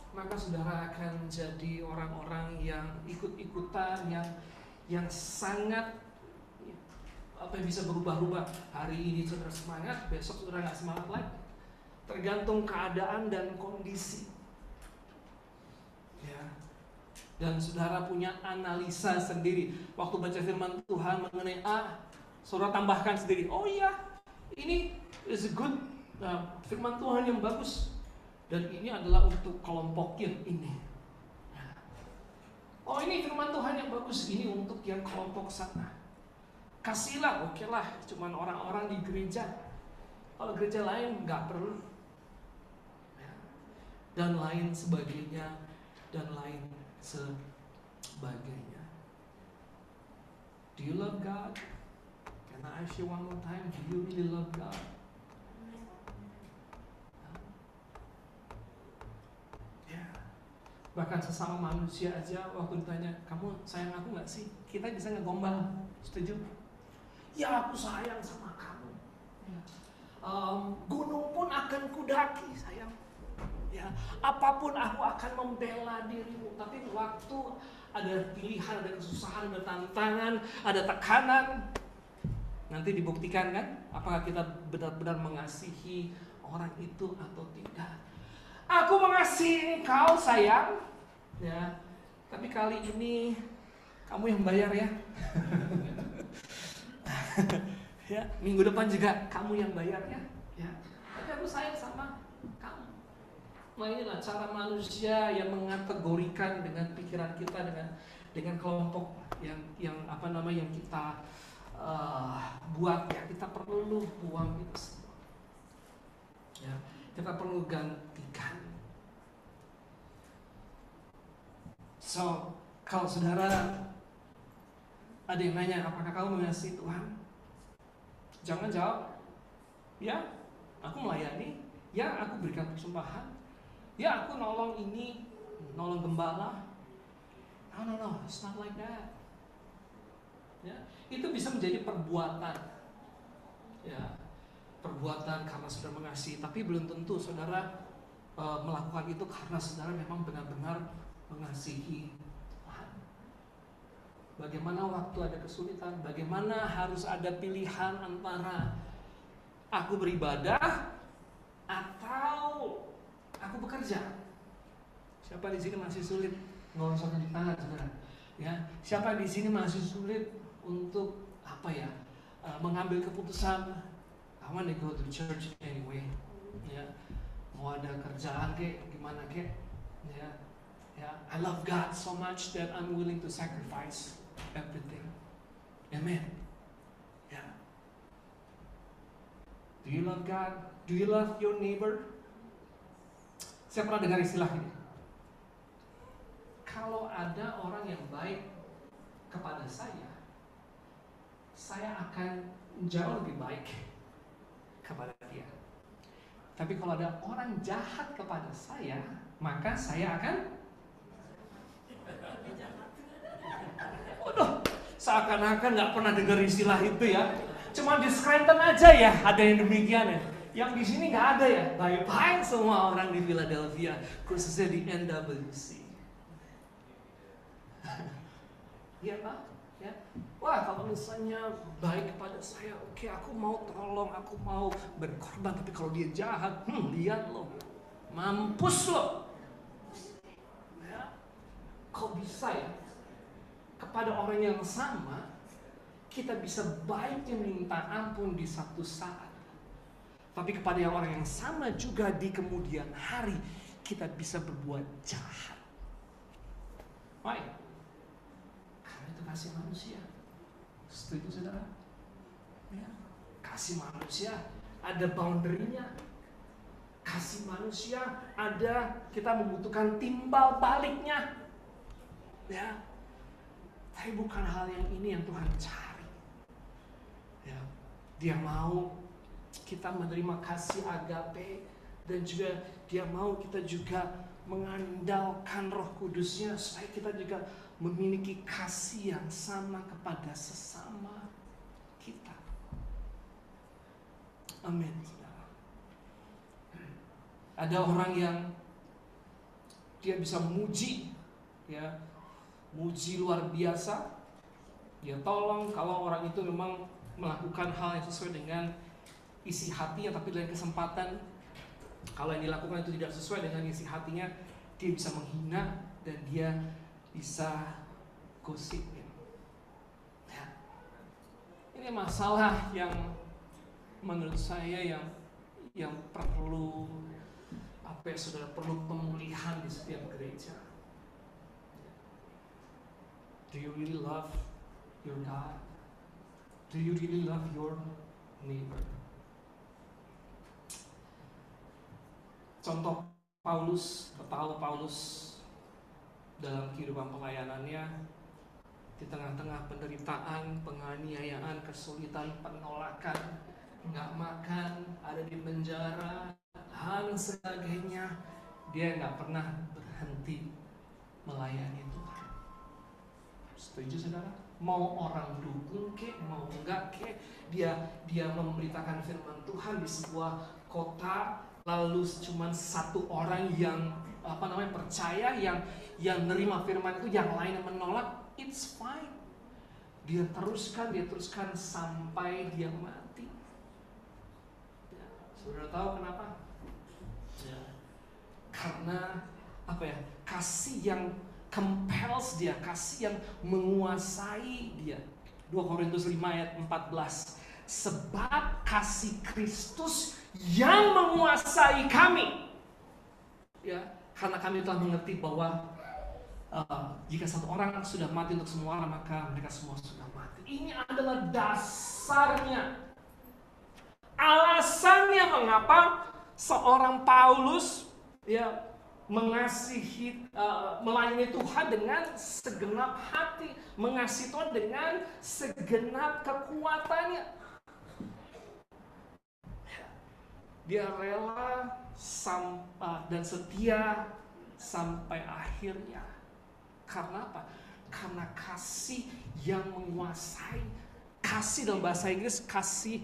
maka saudara akan menjadi orang-orang yang ikut-ikutan, yang sangat apa yang bisa berubah-ubah. Hari ini saudara semangat, besok saudara nggak semangat lagi. Tergantung keadaan dan kondisi. Ya. Dan saudara punya analisa sendiri. Waktu baca firman Tuhan mengenai A, saudara tambahkan sendiri. Oh iya, ini is good. Nah, firman Tuhan yang bagus. Dan ini adalah untuk kelompok yang ini. Oh ini firman Tuhan yang bagus, ini untuk yang kelompok sana. Kasihlah, oke lah, cuman orang-orang di gereja. Kalau gereja lain nggak perlu. Dan lain sebagainya, dan lain sebagainya. Do you love God? Can I ask you one more time? Do you really love God? Bahkan sesama manusia aja waktu ditanya, kamu sayang aku nggak sih? Kita bisa ngegombal, setuju? Ya aku sayang sama kamu. Gunung pun akan kudaki sayang. Ya, apapun aku akan membela dirimu. Tapi waktu ada pilihan, ada kesusahan, ada tantangan, ada tekanan, nanti dibuktikan kan? Apakah kita benar-benar mengasihi orang itu atau tidak? Aku mengasihi kau sayang, ya. Tapi kali ini kamu yang bayar ya. Ya, minggu depan juga kamu yang bayar ya. Ya. Tapi aku sayang sama kamu. Nah inilah cara manusia yang mengategorikan dengan pikiran kita, dengan kelompok yang apa namanya yang kita buat ya. Kita perlu buang itu semua. Ya, kita perlu gantikan. So, kalau saudara ada yang nanya, apakah kamu mengasihi Tuhan? Jangan jawab, ya, aku melayani, ya, aku berikan persembahan, ya, aku nolong ini, nolong gembala. No, it's not like that. Ya, itu bisa menjadi perbuatan, ya, perbuatan karena saudara mengasihi, tapi belum tentu saudara melakukan itu karena saudara memang benar-benar mengasihi Tuhan. Bagaimana waktu ada kesulitan, bagaimana harus ada pilihan antara aku beribadah atau aku bekerja. Siapa di sini masih sulit ngoloskan di tangan saudara? Ya, siapa di sini masih sulit untuk apa ya? Mengambil keputusan. I want to go to church anyway. Ya, mau ada kerjaan kek, gimana kek? Ya, I love God so much that I'm willing to sacrifice everything. Amen. Yeah. Do you love God? Do you love your neighbor? Saya pernah dengar istilah ini. Kalau ada orang yang baik kepada saya akan jauh lebih baik kepada dia. Tapi kalau ada orang jahat kepada saya, maka saya akan seakan-akan nggak pernah dengar istilah itu ya. Cuma di Scranton aja ya ada yang demikian ya. Yang di sini nggak ada ya. Baik-baik semua orang di Philadelphia, khususnya di NWC. Iya Pak? Ya. Wah kalau misalnya baik kepada saya, oke, aku mau tolong, aku mau berkorban. Tapi kalau dia jahat, lihat loh, mampus loh. Ya. Kok bisa ya? Kepada orang yang sama, kita bisa baiknya minta ampun di satu saat. Tapi kepada orang yang sama juga di kemudian hari, kita bisa berbuat jahat. Why? Karena itu kasih manusia. Setuju saudara? Ya. Kasih manusia ada boundary-nya. Kasih manusia ada, kita membutuhkan timbal baliknya. Ya. Tapi bukan hal yang ini yang Tuhan cari. Ya, dia mau kita menerima kasih agape, dan juga dia mau kita juga mengandalkan Roh Kudusnya supaya kita juga memiliki kasih yang sama kepada sesama kita. Amin. Ada orang yang dia bisa muji, ya. Muji luar biasa. Dia tolong kalau orang itu memang melakukan hal yang sesuai dengan isi hatinya, tapi dalam kesempatan kalau yang dilakukan itu tidak sesuai dengan isi hatinya, dia bisa menghina dan dia bisa gosip. Ya. Ini masalah yang menurut saya yang perlu saudara, perlu pemulihan di setiap gereja. Do you really love your God? Do you really love your neighbor? Contoh Paulus, tahu Paulus dalam kehidupan pelayanannya, di tengah-tengah penderitaan, penganiayaan, kesulitan, penolakan, nggak makan, ada di penjara, dan sebagainya, dia nggak pernah berhenti melayani Tuhan. Setuju saudara? Mau orang dukung kek, mau enggak kek, dia memberitakan firman Tuhan di sebuah kota, lalu cuma satu orang yang percaya, yang nerima firman itu, yang lain yang menolak, it's fine. Dia teruskan sampai dia mati. Ya, saudara tahu kenapa? Ya, karena kasih yang compels dia, kasih yang menguasai dia. 2 Korintus 5 ayat 14. Sebab kasih Kristus yang menguasai kami. Ya, karena kami telah mengerti bahwa jika satu orang sudah mati untuk semua orang, maka mereka semua sudah mati. Ini adalah dasarnya. Alasannya mengapa seorang Paulus mengasihi, melayani Tuhan dengan segenap hati, mengasihi Tuhan dengan segenap kekuatannya. Dia rela dan setia sampai akhirnya. Karena apa? Karena kasih yang menguasai. Kasih dalam bahasa Inggris, kasih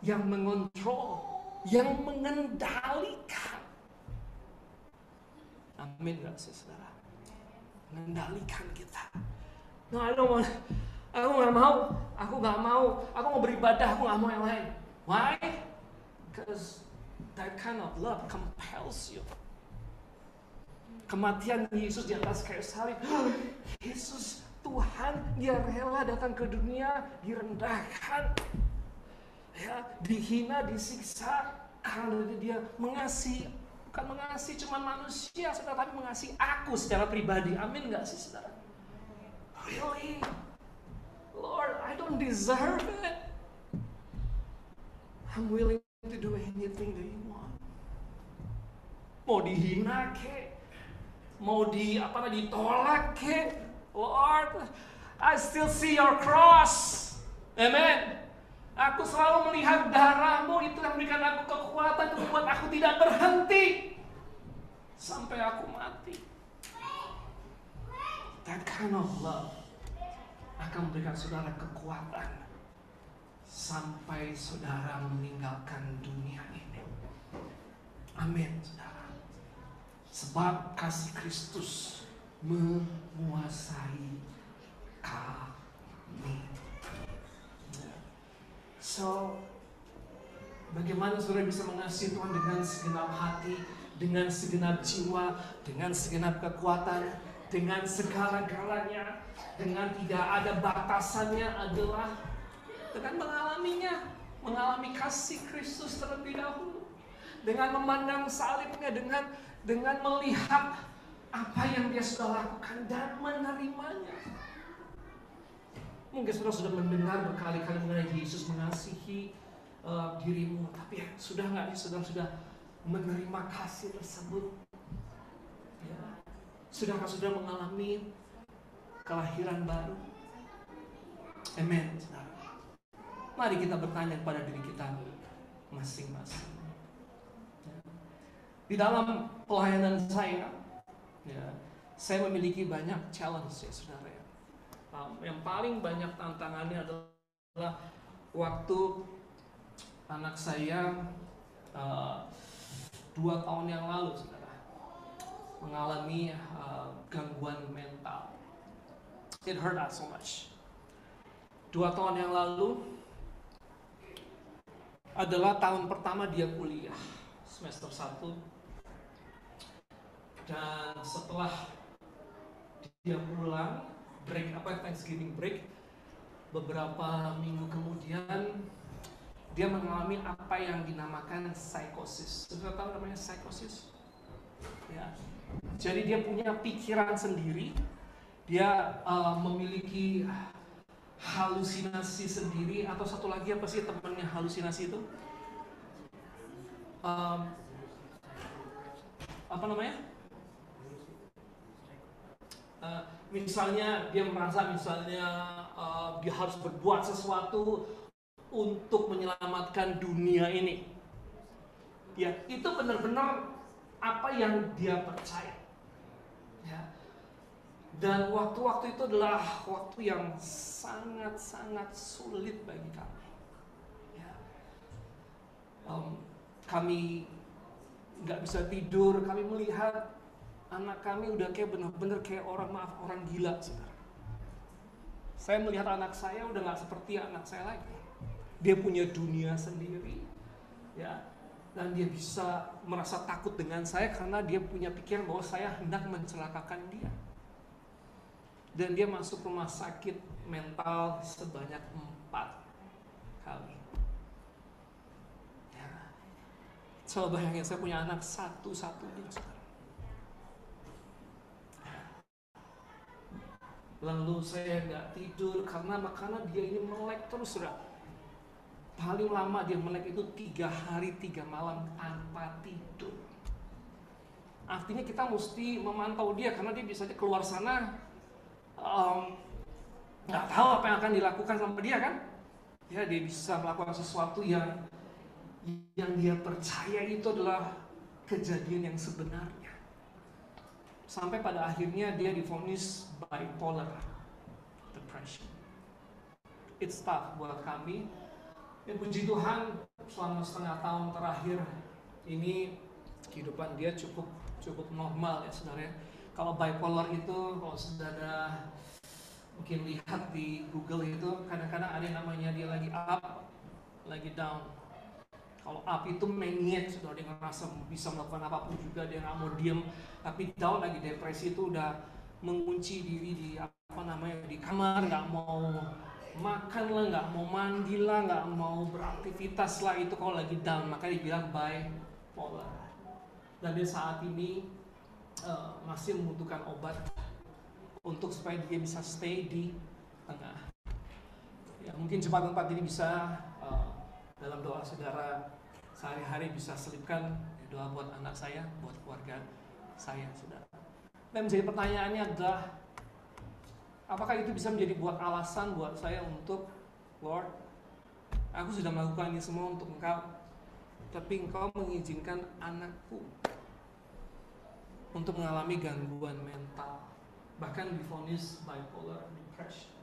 yang mengontrol, yang mengendalikan. Amin gak sih saudara? Mengendalikan kita. No, aku gak mau beribadah, aku gak mau yang lain. Why? Because that kind of love compels you. Kematian Yesus di atas kayu salib, Yesus Tuhan, dia rela datang ke dunia, direndahkan, dihina, disiksa, karena dia mengasihi. Bukan mengasihi cuma manusia, saudara, tapi mengasihi aku secara pribadi. Amin gak sih saudara? Really? Lord, I don't deserve it. I'm willing to do anything that you want. Mau dihina kek, mau ditolak kek, Lord, I still see your cross. Amen. Aku selalu melihat darahmu, itu yang memberikan aku kekuatan, itu membuat aku tidak berhenti sampai aku mati. That kind of love akan memberikan saudara kekuatan sampai saudara meninggalkan dunia ini. Amin, saudara. Sebab kasih Kristus menguasai kami. So, bagaimana saudara bisa mengasihi Tuhan dengan segenap hati, dengan segenap jiwa, dengan segenap kekuatan, dengan segala-galanya, dengan tidak ada batasannya, adalah dengan mengalami kasih Kristus terlebih dahulu, dengan memandang salibnya, dengan melihat apa yang dia sudah lakukan dan menerimanya. Mungkin saudara sudah mendengar berkali-kali mengenai Yesus mengasihi dirimu, tapi sudah nggak saudara sudah menerima kasih tersebut? Ya. Sudahkah saudara mengalami kelahiran baru? Amen, saudara. Mari kita bertanya kepada diri kita masing-masing. Ya. Di dalam pelayanan saya memiliki banyak challenge ya saudara. Yang paling banyak tantangannya adalah waktu anak saya 2 tahun yang lalu, saudara, mengalami gangguan mental. It hurt us so much. 2 tahun yang lalu adalah tahun pertama dia kuliah, semester 1. Dan setelah dia pulang, Thanksgiving break, beberapa minggu kemudian dia mengalami apa yang dinamakan psikosis. Sudah tahu namanya psikosis? Ya. Jadi dia punya pikiran sendiri, dia memiliki halusinasi sendiri, atau satu lagi apa sih temannya halusinasi itu? Apa namanya? Misalnya dia merasa dia harus berbuat sesuatu untuk menyelamatkan dunia ini. Ya, itu benar-benar apa yang dia percaya. Ya. Dan waktu-waktu itu adalah waktu yang sangat-sangat sulit bagi kami. Ya. Kami nggak bisa tidur, kami melihat anak kami udah kayak benar-benar kayak orang gila, saudara. Saya melihat anak saya udah nggak seperti anak saya lagi. Dia punya dunia sendiri, ya, dan dia bisa merasa takut dengan saya karena dia punya pikiran bahwa saya hendak mencelakakan dia. Dan dia masuk rumah sakit mental sebanyak 4 kali. Ya. Coba bayangin, saya punya anak satu-satunya, saudara. Lalu saya nggak tidur karena dia ini melek terus, saudara. Paling lama dia melek itu 3 hari 3 malam tanpa tidur. Artinya kita mesti memantau dia karena dia bisa keluar sana nggak tahu apa yang akan dilakukan sama dia kan? Ya, dia bisa melakukan sesuatu yang dia percaya itu adalah kejadian yang sebenarnya. Sampai pada akhirnya dia divonis bipolar depression. It's tough buat kami. Ya, puji Tuhan, selama setengah tahun terakhir ini kehidupan dia cukup normal ya, saudara. Kalau bipolar itu, kalau saudara mungkin lihat di Google itu, kadang-kadang ada yang namanya dia lagi up, lagi down. Kalau up itu maniac, saudara, dia ngerasa bisa melakukan apapun juga, dia nggak mau diem. Tapi down lagi depresi itu udah mengunci diri di di kamar, nggak mau makan lah, nggak mau mandi lah, nggak mau beraktivitas lah. Itu kalau lagi down, makanya dibilang bipolar. Dan dia saat ini masih membutuhkan obat untuk supaya dia bisa stay di tengah. Ya, mungkin cepat ini bisa dalam doa saudara sehari-hari bisa selipkan doa buat anak saya, buat keluarga saya, saudara. Dan menjadi pertanyaannya adalah, apakah itu bisa menjadi buat alasan buat saya untuk, Lord, aku sudah melakukan ini semua untuk Engkau, tapi Engkau mengizinkan anakku untuk mengalami gangguan mental, bahkan divonis bipolar depression.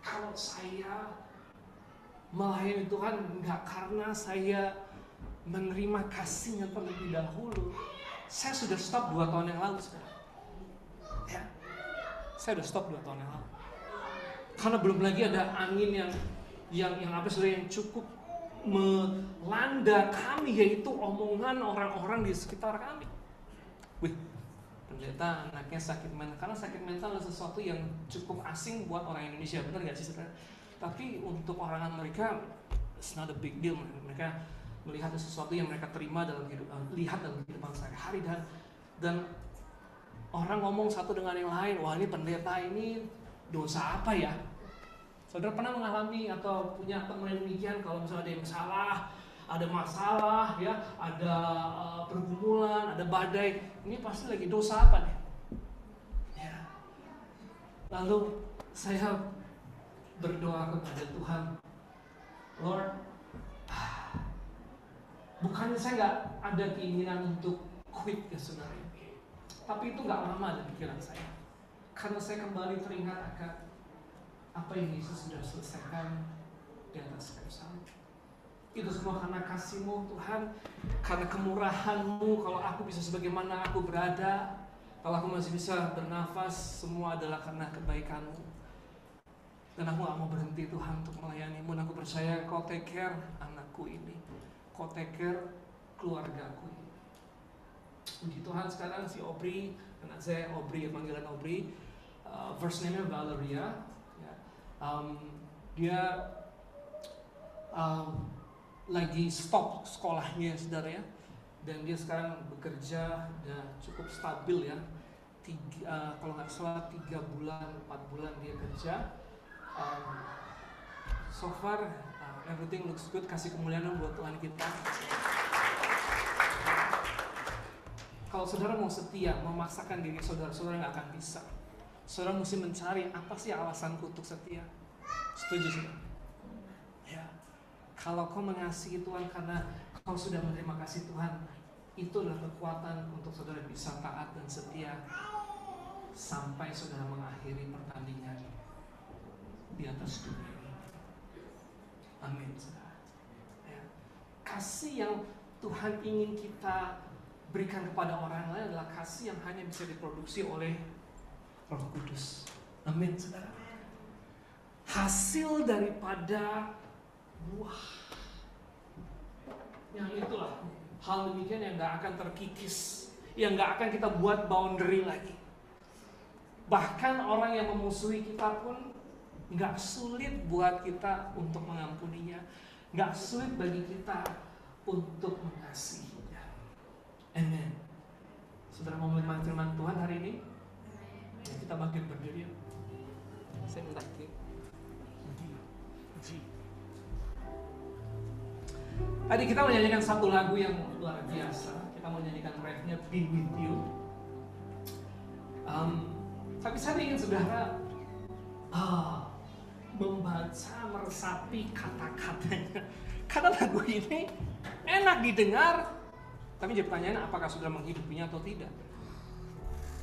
Kalau saya melayani Tuhan nggak karena saya menerima kasih-Nya terlebih dahulu, saya sudah stop 2 tahun yang lalu, saudara. Ya, saya sudah stop 2 tahun yang lalu. Karena belum lagi ada angin yang cukup melanda kami, yaitu omongan orang-orang di sekitar kami. Wih, pendeta anaknya sakit mental. Karena sakit mental adalah sesuatu yang cukup asing buat orang Indonesia, benar gak sih, saudara? Tapi untuk orang Amerika, it's not a big deal. Mereka melihat sesuatu yang mereka terima lihat dalam kehidupan sehari-hari, dan orang ngomong satu dengan yang lain, wah, ini pendeta ini dosa apa ya? Saudara pernah mengalami atau punya teman yang demikian? Kalau misalnya ada yang salah, ada masalah, ya, ada pergumulan, ada badai, ini pasti lagi dosa apa nih? Ya. Lalu saya berdoa kepada Tuhan, Lord, bukannya saya nggak ada keinginan untuk quit ya, sebenarnya, tapi itu nggak lama dalam pikiran saya, karena saya kembali teringat akan apa yang Yesus sudah selesaikan di atas kayu salib. Itu semua karena kasih-Mu, Tuhan, karena kemurahan-Mu. Kalau aku bisa sebagaimana aku berada, kalau aku masih bisa bernafas, semua adalah karena kebaikan-Mu. Dan aku gak mau berhenti Tuhan untuk melayani-Mu. Dan aku percaya Kau take care anakku ini, Kau take care keluargaku ini. Puji Tuhan, sekarang si Aubrey, anak saya Aubrey, panggilan Aubrey, first name-nya Valeria, ya. Dia lagi stop sekolahnya, saudara ya. Dan dia sekarang bekerja, udah cukup stabil ya. Kalau nggak salah 3 bulan, 4 bulan dia kerja. So far everything looks good. Kasih kemuliaan buat Tuhan kita. Kalau saudara mau setia, memaksakan diri saudara nggak akan bisa. Saudara mesti mencari apa sih alasanku untuk setia. Setuju saudara? Ya. Kalau kau mengasihi Tuhan karena kau sudah menerima kasih Tuhan, itu adalah kekuatan untuk saudara bisa taat dan setia sampai saudara mengakhiri pertandingan di atas dunia ini. Amin, saudara. Ya. Kasih yang Tuhan ingin kita berikan kepada orang lain adalah kasih yang hanya bisa diproduksi oleh Roh Kudus. Amin, saudara. Hasil daripada buah yang itulah hal demikian yang gak akan terkikis, yang gak akan kita buat boundary lagi. Bahkan orang yang memusuhi kita pun gak sulit buat kita untuk mengampuninya, gak sulit bagi kita untuk mengasihinya. Amen. Saudara mau menerima firman Tuhan hari ini? Ya, kita bangkit berdiri. Saya minta Adik, kita menyanyikan satu lagu yang luar biasa. Kita mau nyanyikan refnya Be With You. Tapi saya ingin saudara membaca, meresapi kata-katanya. Karena lagu ini enak didengar, tapi jadi pertanyaan apakah saudara menghidupinya atau tidak.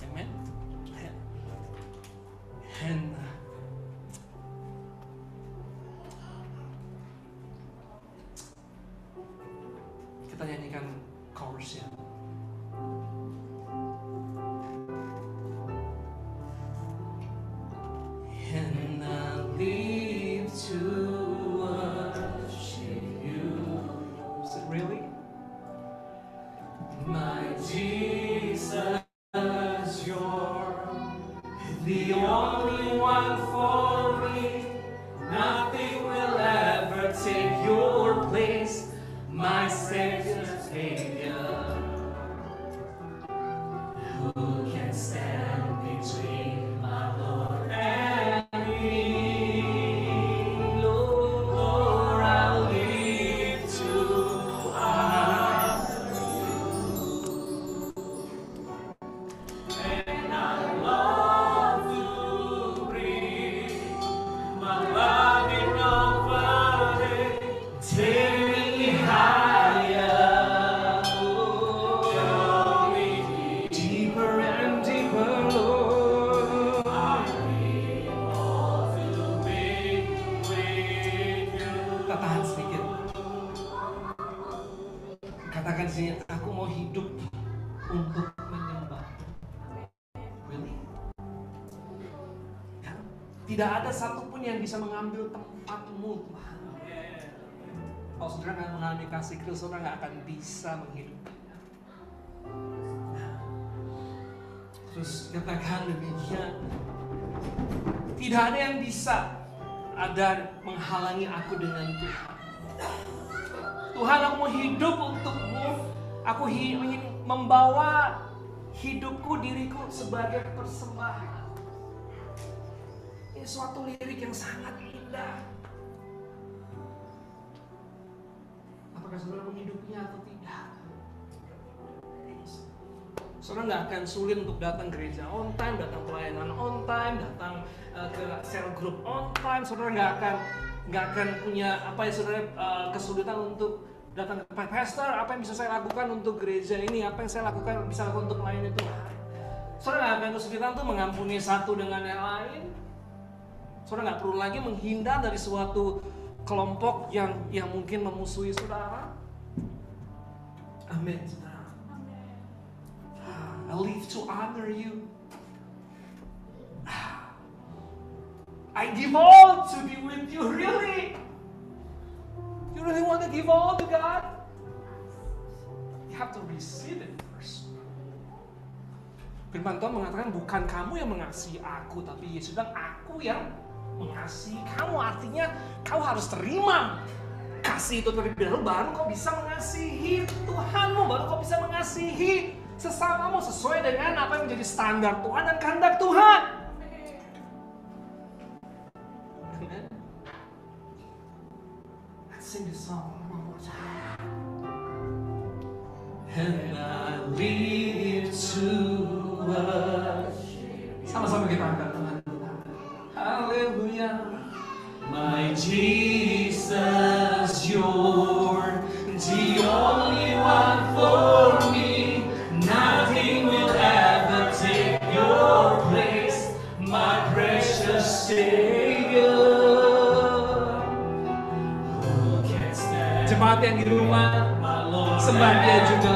Amen. And kita nyanyikan chorusnya. And I live to worship you. Is it really? My Jesus, you're the only one for me. Nothing will ever take your place. My Savior, who can stand between my Lord and me? Lord, I'll live to honor you, and I love to bring my loving offering. Take me higher, draw me deeper and deeper, Lord. I need more to be with you. Kita tahan sedikit. Katakan sini, aku mau hidup untuk menyembah. Really? Ya. Tidak ada satupun yang bisa mengambil tempatmu, Tuhan. Kalau saudara nggak mengalami kasih Kristus, saudara nggak akan bisa menghidupinya. Terus katakan demikian, tidak ada yang bisa menghalangi aku dengan Tuhan. Tuhan, aku mau hidup untukmu. Aku ingin membawa hidupku, diriku sebagai persembahan. Ini suatu lirik yang sangat indah. Apakah saudara menghidupinya atau tidak? Saudara nggak akan sulit untuk datang gereja on time, datang pelayanan on time, datang ke cell group on time. Saudara nggak akan punya saudara kesulitan untuk datang ke pastor. Apa yang bisa saya lakukan untuk gereja ini? Apa yang saya bisa lakukan untuk melayani Tuhan? Saudara nggak akan kesulitan untuk mengampuni satu dengan yang lain. Saudara nggak perlu lagi menghindar dari suatu kelompok yang mungkin memusuhi saudara. Amin, saudara. I live to honor you. I give all to be with you, really? You really want to give all to God? You have to receive it first. Firman Tuhan mengatakan bukan kamu yang mengasihi aku, tapi Yesus bilang aku yang mengasihi kamu. Artinya kau harus terima kasih itu terlebih dahulu, baru kau bisa mengasihi Tuhanmu, baru kau bisa mengasihi sesamamu sesuai dengan apa yang menjadi standar Tuhan dan kehendak Tuhan. Amen. Let's sing this song one more time. And I live to worship. Sama-sama kita angkat Tuhan. Haleluya. My Jesus, you're the only one for me. Nothing will ever take your place, my precious Savior. Who can stand? Jemaat yang di rumah, sembah Dia juga.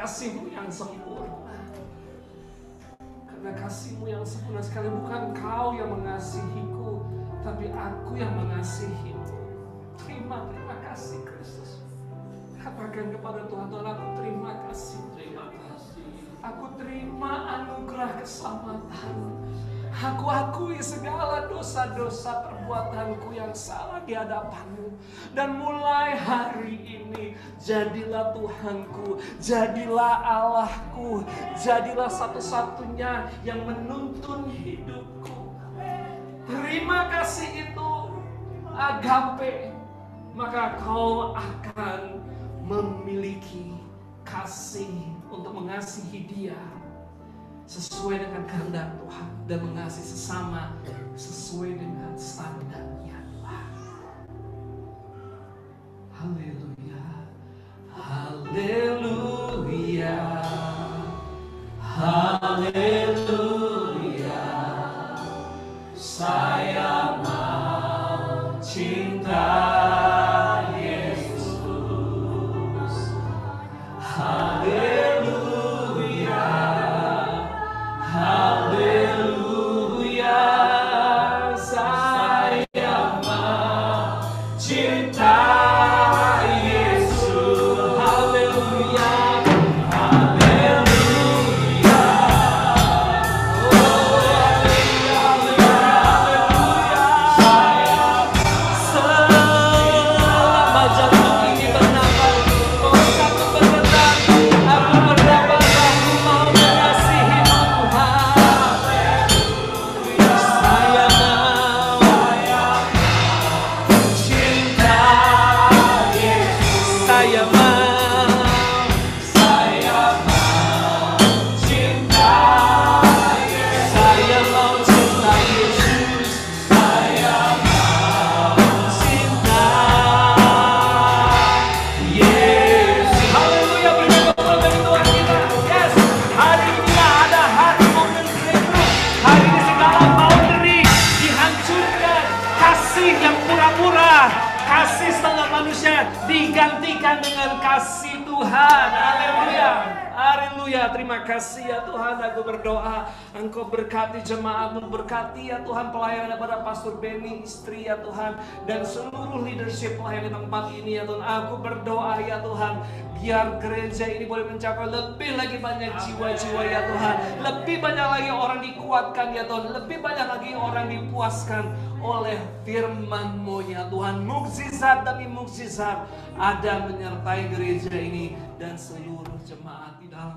Kasih-Mu yang sempurna. Karena kasih-Mu yang sempurna sekali, bukan Kau yang mengasihiku, tapi aku yang mengasihi-Mu. Terima kasih Kristus. Katakan kepada Tuhan, Tuhan aku terima kasih. Aku terima anugerah keselamatan. Aku akui segala dosa-dosa perbuatanku yang salah di hadapan-Mu. Dan mulai hari ini, jadilah Tuhanku, jadilah Allahku, jadilah satu-satunya yang menuntun hidupku. Terima kasih itu, agape, maka kau akan memiliki kasih untuk mengasihi dia sesuai dengan kehendak Tuhan dan mengasihi sesama sesuai dengan standarnya Tuhan. Haleluya, haleluya, haleluya. Saya mau cinta Yesus. Haleluya. Haleluya, saya mau cinta Yesus. Haleluya, haleluya. Oh, haleluya, haleluya. Selama jantung ini bernafas, oh satu bergetar, aku berdapat, aku mau mengasihi Tuhan. Digantikan dengan kasih Tuhan. Haleluya, haleluya. Terima kasih ya Tuhan. Aku berdoa Engkau berkati jemaat-Mu, berkati ya Tuhan pelayanan daripada Pastor Benny, istri ya Tuhan, dan seluruh leadership pelayanan di tempat ini ya Tuhan. Aku berdoa ya Tuhan, biar gereja ini boleh mencapai lebih lagi banyak jiwa-jiwa ya Tuhan. Lebih banyak lagi orang dikuatkan ya Tuhan. Lebih banyak lagi orang dipuaskan oleh firman-Mu ya Tuhan. Mukjizat demi mukjizat ada menyertai gereja ini dan seluruh jemaat di dalam